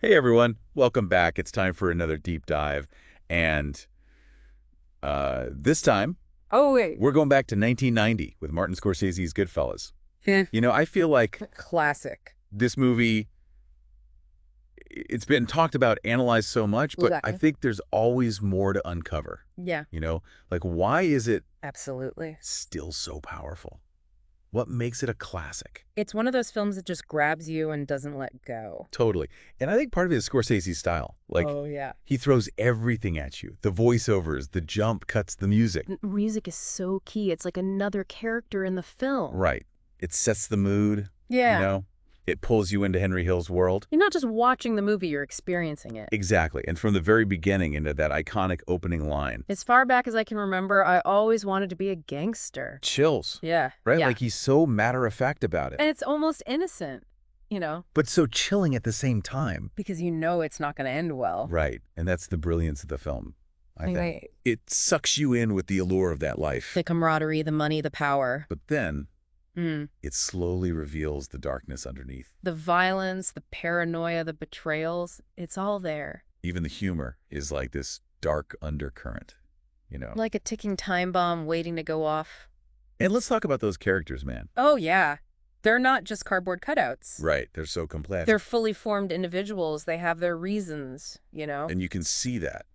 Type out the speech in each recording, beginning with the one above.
Hey everyone, welcome back. It's time for another deep dive. And this time, Oh, wait. we're going back to 1990 with Martin Scorsese's Goodfellas. Yeah. I feel like Classic. this movie, it's been talked about, analyzed so much, but I Exactly. think there's always more to uncover. Yeah, Like why is it absolutely. still so powerful? What makes it a classic? It's one of those films that just grabs you and doesn't let go. Totally. And I think part of it is Scorsese's style. Like, Oh, yeah. he throws everything at you. The voiceovers, the jump cuts, the music. Music is so key. It's like another character in the film. Right. It sets the mood, Yeah. It pulls you into Henry Hill's world. You're not just watching the movie, you're experiencing it. Exactly. And from the very beginning into that iconic opening line. As far back as I can remember, I always wanted to be a gangster. Chills. Yeah. Right? Yeah. Like he's so matter-of-fact about it. And it's almost innocent, But so chilling at the same time. because you know it's not going to end well. Right. And that's the brilliance of the film, I think. Right. It sucks you in with the allure of that life. The camaraderie, the money, the power. But then Mm. it slowly reveals the darkness underneath. The violence, the paranoia, the betrayals, it's all there. Even the humor is like this dark undercurrent. Like a ticking time bomb waiting to go off. And let's talk about those characters, man. Oh, yeah. They're not just cardboard cutouts. Right. They're so complex. They're fully formed individuals. They have their reasons. And you can see that,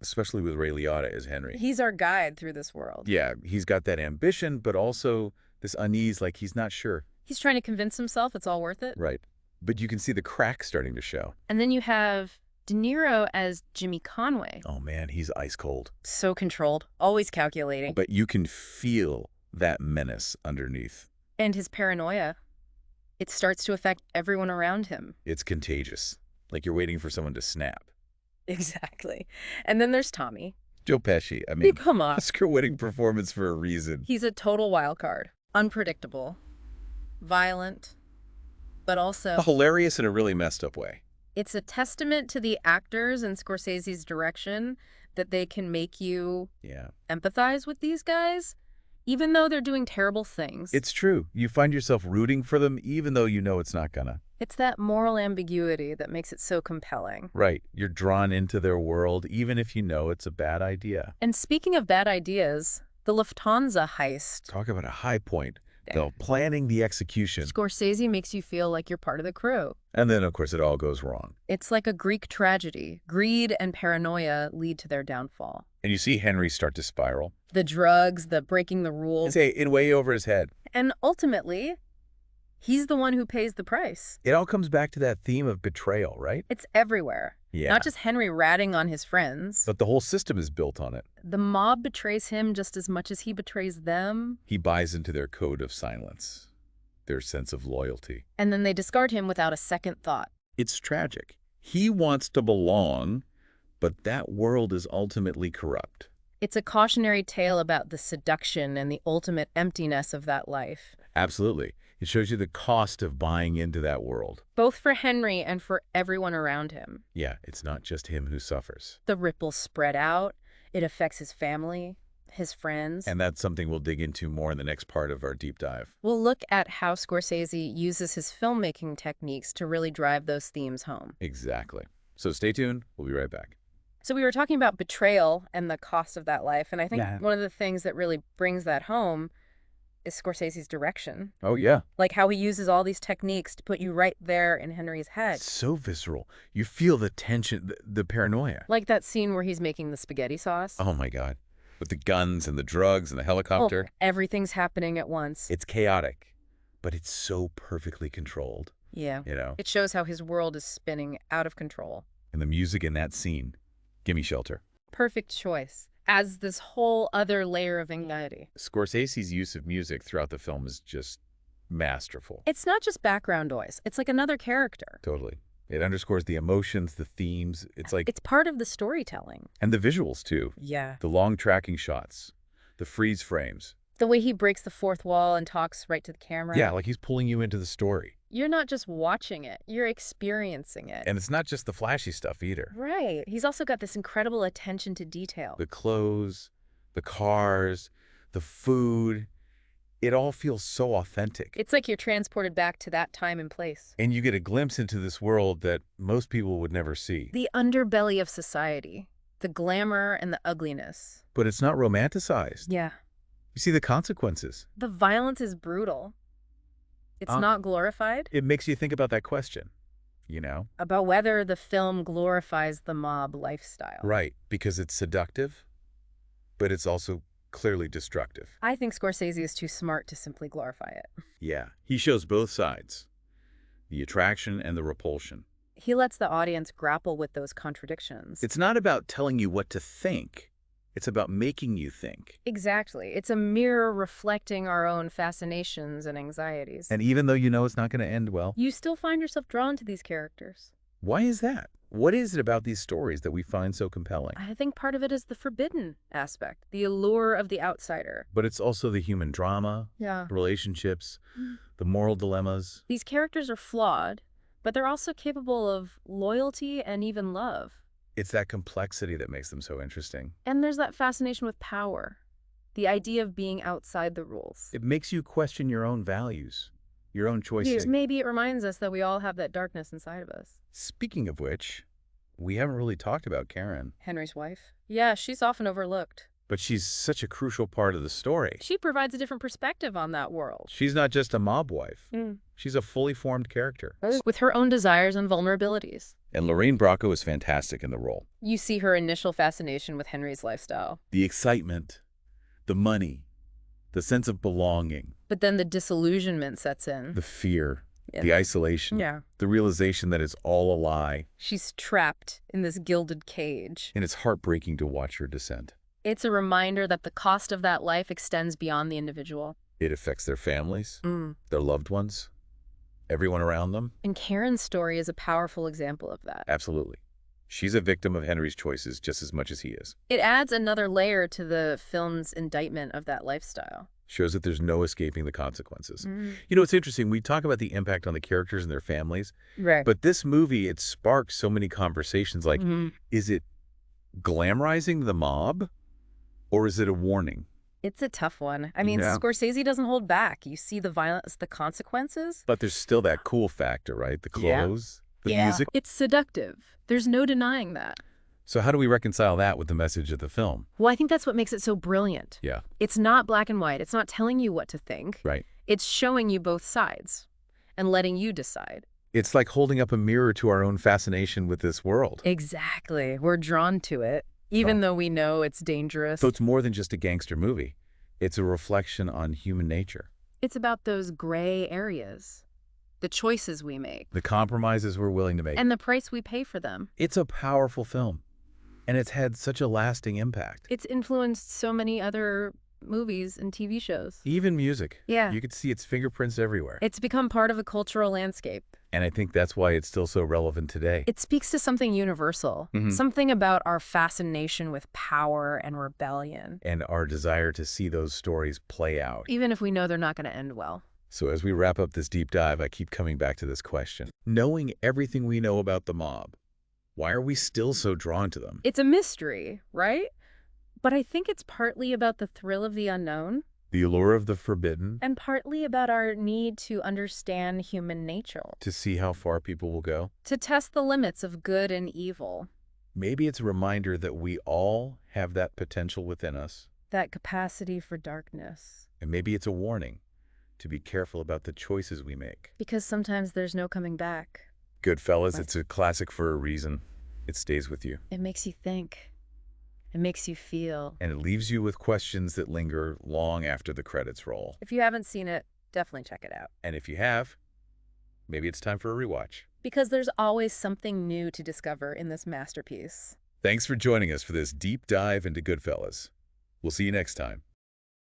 especially with Ray Liotta as Henry. He's our guide through this world. Yeah, he's got that ambition, but also this unease, like he's not sure. He's trying to convince himself it's all worth it. Right. But you can see the cracks starting to show. And then you have De Niro as Jimmy Conway. Oh, man, he's ice cold. So controlled, always calculating. But you can feel that menace underneath. And his paranoia. It starts to affect everyone around him. It's contagious. Like you're waiting for someone to snap. Exactly. And then there's Tommy. Joe Pesci, I mean, Come on. Oscar-winning performance for a reason. He's a total wild card. Unpredictable, violent, but also Hilarious in a really messed up way. it's a testament to the actors and Scorsese's direction that they can make you Yeah. empathize with these guys, even though they're doing terrible things. It's true. You find yourself rooting for them even though you know it's not gonna. It's that moral ambiguity that makes it so compelling. Right. You're drawn into their world even if you know it's a bad idea. And speaking of bad ideas, the Lufthansa heist. Talk about a high point. The planning, the execution. Scorsese makes you feel like you're part of the crew. And then, of course, it all goes wrong. It's like a Greek tragedy. Greed and paranoia lead to their downfall. And you see Henry start to spiral. The drugs, the breaking the rules. Say, in way over his head. And ultimately, he's the one who pays the price. It all comes back to that theme of betrayal, right? It's everywhere. Yeah. Not just Henry ratting on his friends. But the whole system is built on it. The mob betrays him just as much as he betrays them. He buys into their code of silence, their sense of loyalty. And then they discard him without a second thought. It's tragic. He wants to belong, but that world is ultimately corrupt. It's a cautionary tale about the seduction and the ultimate emptiness of that life. Absolutely. It shows you the cost of buying into that world. Both for Henry and for everyone around him. Yeah, it's not just him who suffers. The ripples spread out. It affects his family, his friends. And that's something we'll dig into more in the next part of our deep dive. We'll look at how Scorsese uses his filmmaking techniques to really drive those themes home. Exactly. So stay tuned. We'll be right back. So we were talking about betrayal and the cost of that life, and I think Yeah. one of the things that really brings that home is Scorsese's direction. Oh, yeah. Like how he uses all these techniques to put you right there in Henry's head. It's so visceral. You feel the tension, the paranoia. Like that scene where he's making the spaghetti sauce. Oh, my God. With the guns and the drugs and the helicopter. Everything's happening at once. It's chaotic, but it's so perfectly controlled. Yeah. You know, It shows how his world is spinning out of control. and the music in that scene. Gimme Shelter. Perfect choice. Adds this whole other layer of anxiety. Scorsese's use of music throughout the film is just masterful. It's not just background noise. It's like another character. Totally. It underscores the emotions, the themes. It's like, It's part of the storytelling. and the visuals too. Yeah. The long tracking shots, the freeze frames. The way he breaks the fourth wall and talks right to the camera. Yeah, like he's pulling you into the story. You're not just watching it, you're experiencing it. And it's not just the flashy stuff either. Right. He's also got this incredible attention to detail. The clothes, the cars, the food. It all feels so authentic. It's like you're transported back to that time and place. And you get a glimpse into this world that most people would never see. The underbelly of society, the glamour and the ugliness. But it's not romanticized. Yeah. You see the consequences. The violence is brutal. It's not glorified. It makes you think about that question, you know? About whether the film glorifies the mob lifestyle. Right, because it's seductive, but it's also clearly destructive. I think Scorsese is too smart to simply glorify it. Yeah, he shows both sides, the attraction and the repulsion. He lets the audience grapple with those contradictions. It's not about telling you what to think. It's about making you think. Exactly. It's a mirror reflecting our own fascinations and anxieties. And even though you know it's not going to end well, you still find yourself drawn to these characters. why is that? What is it about these stories that we find so compelling? I think part of it is the forbidden aspect, the allure of the outsider. But it's also the human drama, Yeah. relationships, the moral dilemmas. These characters are flawed, but they're also capable of loyalty and even love. It's that complexity that makes them so interesting. And there's that fascination with power, the idea of being outside the rules. It makes you question your own values, your own choices. Maybe it reminds us that we all have that darkness inside of us. Speaking of which, we haven't really talked about Karen, Henry's wife? Yeah, she's often overlooked. but she's such a crucial part of the story. She provides a different perspective on that world. She's not just a mob wife. Mm. She's a fully formed character. With her own desires and vulnerabilities. And Lorraine Bracco is fantastic in the role. You see her initial fascination with Henry's lifestyle. The excitement, the money, the sense of belonging, But then the disillusionment sets in. the fear, the isolation, Yeah. the realization that it's all a lie. She's trapped in this gilded cage. And it's heartbreaking to watch her descent. It's a reminder that the cost of that life extends beyond the individual. It affects their families, Mm. their loved ones, everyone around them. And Karen's story is a powerful example of that. Absolutely. She's a victim of Henry's choices just as much as he is. It adds another layer to the film's indictment of that lifestyle. Shows that there's no escaping the consequences. Mm. You know, it's interesting. We talk about the impact on the characters and their families, Right. but this movie, it sparks so many conversations like, Mhm. is it glamorizing the mob or is it a warning? It's a tough one. I mean, Yeah. Scorsese doesn't hold back. You see the violence, the consequences. But there's still that cool factor, right? The Yeah. clothes, the music. It's seductive. There's no denying that. So how do we reconcile that with the message of the film? Well, I think that's what makes it so brilliant. Yeah, It's not black and white. It's not telling you what to think. right. It's showing you both sides and letting you decide. It's like holding up a mirror to our own fascination with this world. Exactly. We're drawn to it, even though we know it's dangerous. So it's more than just a gangster movie. It's a reflection on human nature. It's about those gray areas, the choices we make, The compromises we're willing to make. and the price we pay for them. It's a powerful film, and it's had such a lasting impact. It's influenced so many other movies and TV shows. Even music. Yeah. You could see its fingerprints everywhere. It's become part of a cultural landscape. And I think that's why it's still so relevant today. It speaks to something universal, Mhm. something about our fascination with power and rebellion, And our desire to see those stories play out. even if we know they're not going to end well. So as we wrap up this deep dive, I keep coming back to this question. Knowing everything we know about the mob, why are we still so drawn to them? It's a mystery, right? But I think it's partly about the thrill of the unknown The allure of the forbidden, and partly about our need to understand human nature, to see how far people will go. to test the limits of good and evil, Maybe it's a reminder that we all have that potential within us. that capacity for darkness. And maybe it's a warning to be careful about the choices we make. Because sometimes there's no coming back. Goodfellas, Right. it's a classic for a reason. It stays with you. It makes you think. It makes you feel. And it leaves you with questions that linger long after the credits roll. If you haven't seen it, definitely check it out. And if you have, maybe it's time for a rewatch. Because there's always something new to discover in this masterpiece. Thanks for joining us for this deep dive into Goodfellas. We'll see you next time.